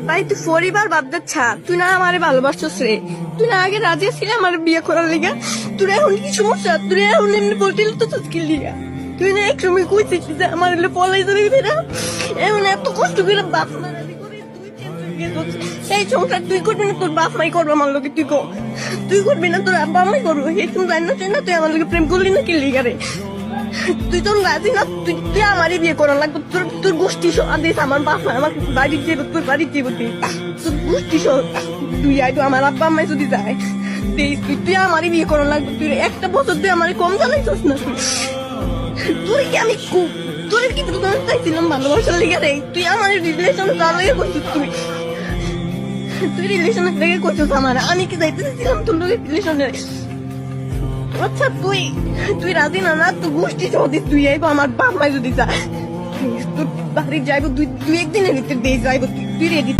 ভাই তুই পরিবার বাদ দে, ছাড়। তুই না আমারে ভালোবাসছিস রে, তুই না আগে রাজি ছিলি আমার বিয়ে করার লিগা। তোর এখন কি সমস্যা? তুই এখন এমনি বলছিল তো কি লিগা? তুই না এক সময় কইছিস যে আমার এলে পলাই যাবে না, এখন এত কষ্ট করে বাপ মারানি করে তুই এই সংসার তুই করবি না, তোর বাপ মাই করবে আমার লোকে। তুই করবি না, তোর আব্বা মাই করবো। এই তুমি জানি না তুই আমার লোকে প্রেম করলি না কি লিগা রে? তুই তোর রাজি না, তুই আমারই বিয়ে করার লাগবে। তোর গোষ্ঠী দিস আমার বাপ মা আমাকে বাড়ি যাবো, তোর বাড়ি যাবো। তোর গোষ্ঠী তুই আইতো আমার আব্বা আম্মাই যদি যায় তুই আমারই বিয়ে করার লাগবে। তুই একটা বছর তুই আমার কম জানাইছিস না। তুই কি আমি তোর কি চাইছিলাম ভালোবাসার লিগে রে? তুই আমার রিলেশন তার লেগে করছিস। তুই রিলেশনের লেগে করছিস আমার, আমি কি যাইতেছিলাম তোর লোকের রিলেশনের? আচ্ছা তুই রাজি না? না তুই গোষ্ঠী সহদিস, তুই আইবো আমার বাপ মাই যদি যায় তোর বাড়ি যাইবো, তুই একদিনের ভিতরে দিয়ে যাইবো, তুই রেডি?